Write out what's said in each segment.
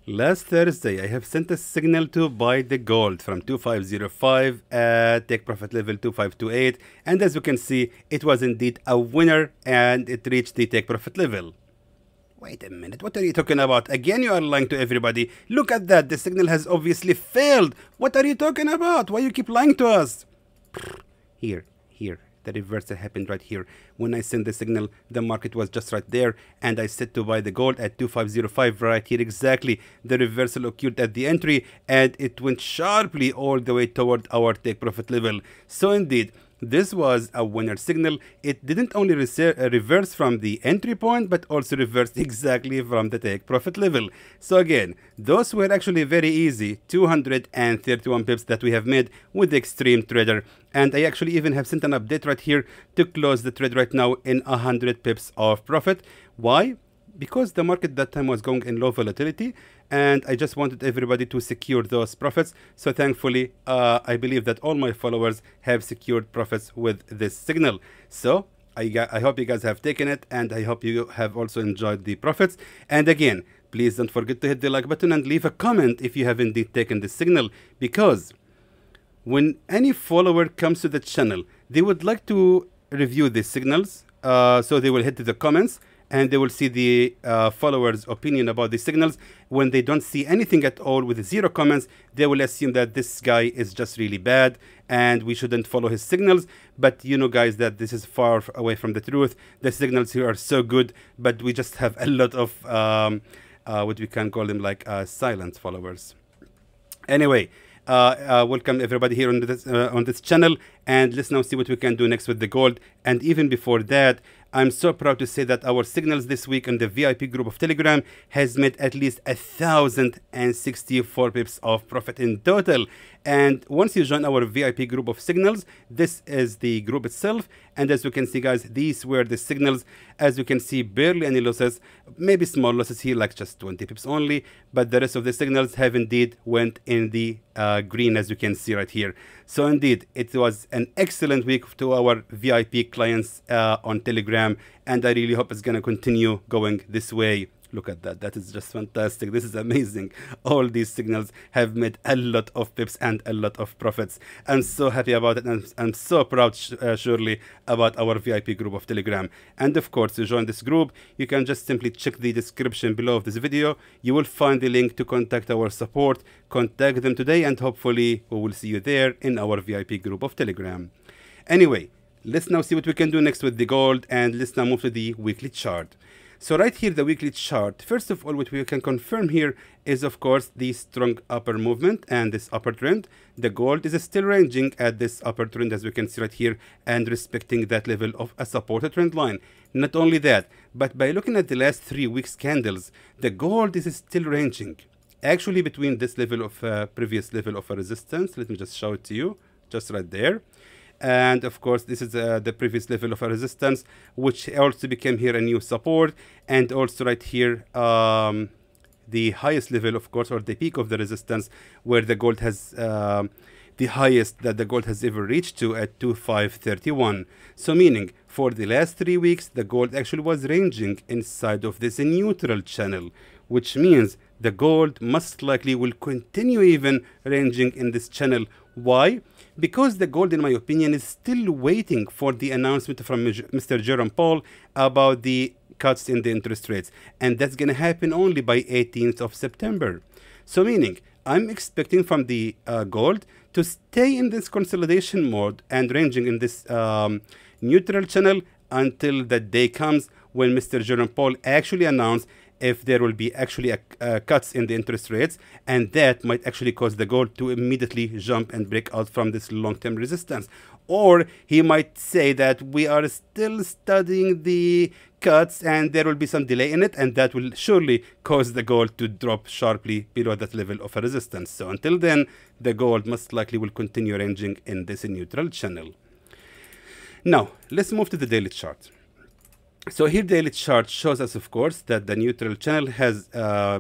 Last Thursday, I have sent a signal to buy the gold from 2505 at take profit level 2528, and as you can see, it was indeed a winner and it reached the take profit level. Wait a minute, what are you talking about? Again, you are lying to everybody. Look at that, the signal has obviously failed. What are you talking about? Why you keep lying to us? Here. The reversal happened right here. When I sent the signal, the market was just right there, and I said to buy the gold at 2505 right here exactly. The reversal occurred at the entry, and it went sharply all the way toward our take profit level. So indeed, this was a winner signal. It didn't only reverse from the entry point, but also reversed exactly from the take profit level. So again, those were actually very easy 231 pips that we have made with the Xtreme trader. And I actually even have sent an update right here to close the trade right now in 100 pips of profit. Why? Because the market that time was going in low volatility, and I just wanted everybody to secure those profits. So thankfully, I believe that all my followers have secured profits with this signal. So I hope you guys have taken it, and I hope you have also enjoyed the profits. And again, please don't forget to hit the like button and leave a comment if you have indeed taken this signal, because when any follower comes to the channel, they would like to review these signals. So they will hit the comments, and they will see the followers' opinion about the signals. When they don't see anything at all with 0 comments, they will assume that this guy is just really bad and we shouldn't follow his signals. But you know, guys, that this is far away from the truth. The signals here are so good, but we just have a lot of what we can call them like silent followers. Anyway, welcome everybody here on this channel, and let's now see what we can do next with the gold. And even before that, I'm so proud to say that our signals this week on the VIP group of Telegram has made at least 1,064 pips of profit in total. And once you join our VIP group of signals, this is the group itself. And as you can see, guys, these were the signals. As you can see, barely any losses, maybe small losses here, like just 20 pips only. But the rest of the signals have indeed went in the green, as you can see right here. So indeed, it was an excellent week to our VIP clients on Telegram, and I really hope it's gonna continue going this way. Look at that, that is just fantastic. This is amazing. All these signals have made a lot of pips and a lot of profits. I'm so happy about it, and I'm so proud surely about our VIP group of Telegram. And of course, to join this group, you can just simply check the description below of this video. You will find the link to contact our support. Contact them today, and hopefully we will see you there in our VIP group of Telegram. Anyway, let's now see what we can do next with the gold, and let's now move to the weekly chart. So right here, the weekly chart, first of all, what we can confirm here is, of course, the strong upper movement and this upper trend. The gold is still ranging at this upper trend, as we can see right here, and respecting that level of a supported trend line. Not only that, but by looking at the last 3 weeks candles, the gold is still ranging, actually between this level of previous level of a resistance. Let me just show it to you, just right there. And of course, this is the previous level of a resistance, which also became here a new support. And also right here, the highest level, of course, or the peak of the resistance, where the gold has the highest that the gold has ever reached to at 2531. So meaning, for the last 3 weeks, the gold actually was ranging inside of this neutral channel, which means the gold most likely will continue even ranging in this channel. Why? Because the gold, in my opinion, is still waiting for the announcement from Mr. Jerome Powell about the cuts in the interest rates. And that's going to happen only by 18th of September. So meaning, I'm expecting from the gold to stay in this consolidation mode and ranging in this neutral channel until the day comes when Mr. Jerome Powell actually announced if there will be actually cuts in the interest rates, and that might actually cause the gold to immediately jump and break out from this long-term resistance. Or he might say that we are still studying the cuts and there will be some delay in it, and that will surely cause the gold to drop sharply below that level of a resistance. So until then, the gold most likely will continue ranging in this neutral channel. Now, let's move to the daily chart. So here, the daily chart shows us, of course, that the neutral channel has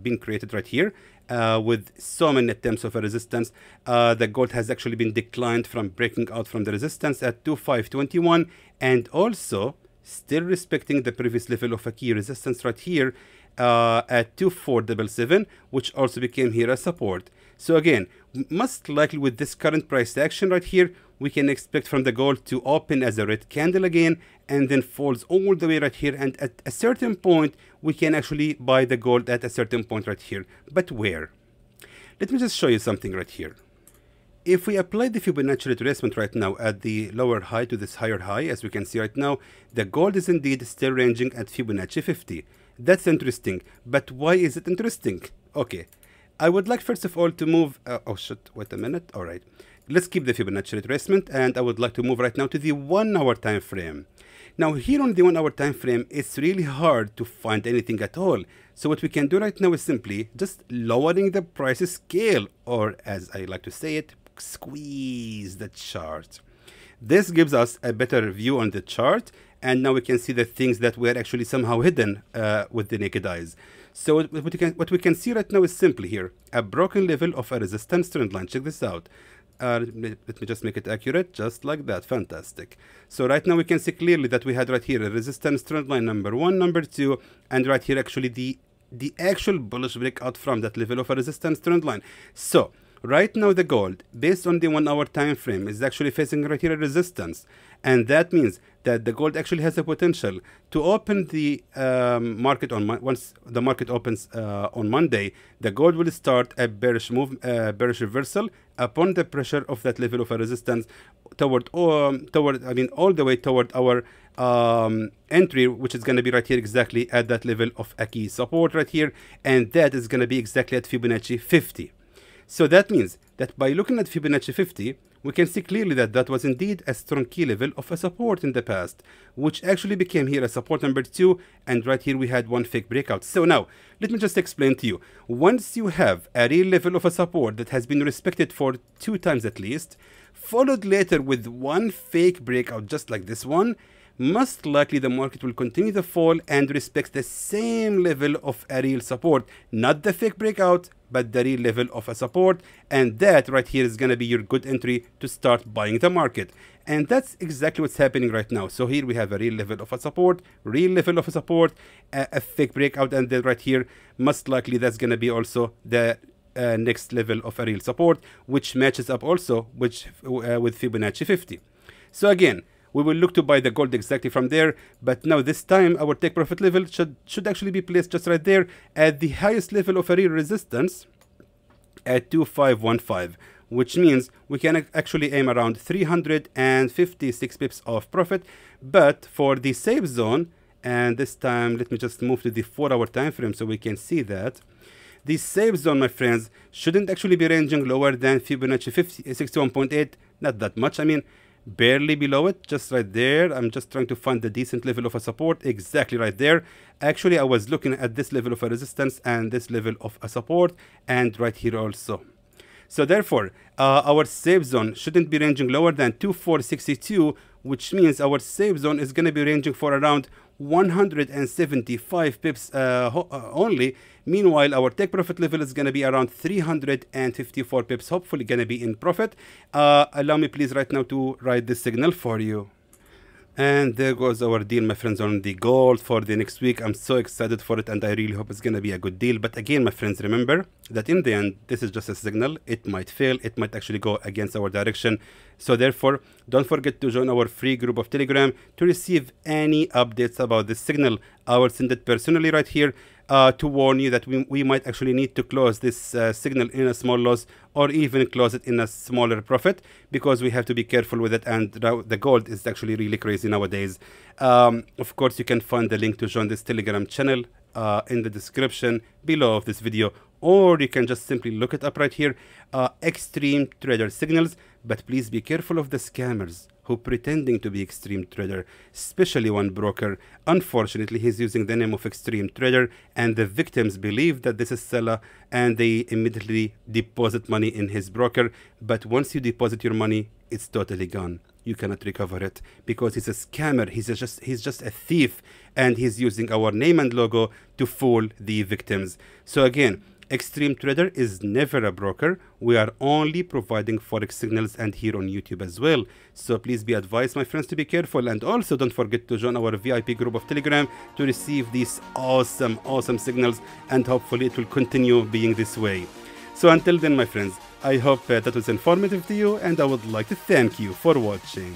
been created right here with so many attempts of a resistance. The gold has actually been declined from breaking out from the resistance at 2521, and also still respecting the previous level of a key resistance right here at 2477, which also became here a support. So again, most likely with this current price action right here, we can expect from the gold to open as a red candle again and then falls all the way right here, and at a certain point we can actually buy the gold at a certain point right here. But where? Let me just show you something right here. If we apply the Fibonacci retracement right now at the lower high to this higher high, as we can see right now, the gold is indeed still ranging at Fibonacci 50. That's interesting. But why is it interesting? Okay, I would like first of all to move, oh shit, wait a minute. All right, let's keep the Fibonacci retracement, and I would like to move right now to the 1 hour time frame. Now here on the 1 hour time frame, it's really hard to find anything at all. So what we can do right now is simply just lowering the price scale, or as I like to say it, squeeze the chart. This gives us a better view on the chart, and now we can see the things that were actually somehow hidden with the naked eyes. So what we can see right now is simply here a broken level of a resistance trend line. Check this out. Let me just make it accurate, just like that. Fantastic. So right now we can see clearly that we had right here a resistance trend line number 1, number 2, and right here actually the actual bullish breakout from that level of a resistance trend line. So right now the gold, based on the 1 hour time frame, is actually facing right here a resistance, and that means that the gold actually has the potential to open the market on once the market opens on Monday. The gold will start a bearish move, bearish reversal upon the pressure of that level of a resistance toward all the way toward our entry, which is going to be right here exactly at that level of a key support right here, and that is going to be exactly at Fibonacci 50. So that means that by looking at Fibonacci 50, we can see clearly that that was indeed a strong key level of a support in the past, which actually became here a support number 2, and right here we had one fake breakout. So now, let me just explain to you. Once you have a real level of a support that has been respected for 2 times at least, followed later with one fake breakout just like this one, most likely the market will continue to fall and respect the same level of a real support, not the fake breakout, but the real level of a support, and that right here is going to be your good entry to start buying the market. And that's exactly what's happening right now. So here we have a real level of a support, real level of a support, a fake breakout, and then right here most likely that's going to be also the next level of a real support, which matches up also with Fibonacci 50. So again, we will look to buy the gold exactly from there, but now this time our take profit level should actually be placed just right there at the highest level of a real resistance at 2515, which means we can actually aim around 356 pips of profit. But for the safe zone, and this time let me just move to the 4 hour time frame so we can see that the safe zone, my friends, shouldn't actually be ranging lower than Fibonacci 61.8, not that much, I mean barely below it, just right there. I'm just trying to find the decent level of a support exactly right there. Actually, I was looking at this level of a resistance and this level of a support, and right here also. So therefore, our safe zone shouldn't be ranging lower than 2462, which means our safe zone is going to be ranging for around 175 pips only. Meanwhile, our take profit level is going to be around 354 pips, hopefully going to be in profit. Allow me please right now to write this signal for you. And there goes our deal, my friends, on the gold for the next week. I'm so excited for it, and I really hope it's going to be a good deal. But again, my friends, remember that in the end, this is just a signal. It might fail. It might actually go against our direction. So therefore, don't forget to join our free group of Telegram to receive any updates about this signal. I will send it personally right here to warn you that we might actually need to close this signal in a small loss, or even close it in a smaller profit, because we have to be careful with it, and the gold is actually really crazy nowadays. Of course, you can find the link to join this Telegram channel in the description below of this video, or you can just simply look it up right here, Xtreme Trader Signals. But please be careful of the scammers who pretending to be Xtreme Trader, especially one broker. Unfortunately, he's using the name of Xtreme Trader, and the victims believe that this is seller, and they immediately deposit money in his broker. But once you deposit your money, it's totally gone. You cannot recover it, because he's a scammer. He's just a thief, and he's using our name and logo to fool the victims. So again, Xtreme Trader is never a broker. We are only providing forex signals, and here on YouTube as well. So please be advised, my friends, to be careful, and also don't forget to join our VIP group of Telegram to receive these awesome signals, and hopefully it will continue being this way. So until then, my friends, I hope that was informative to you, and I would like to thank you for watching.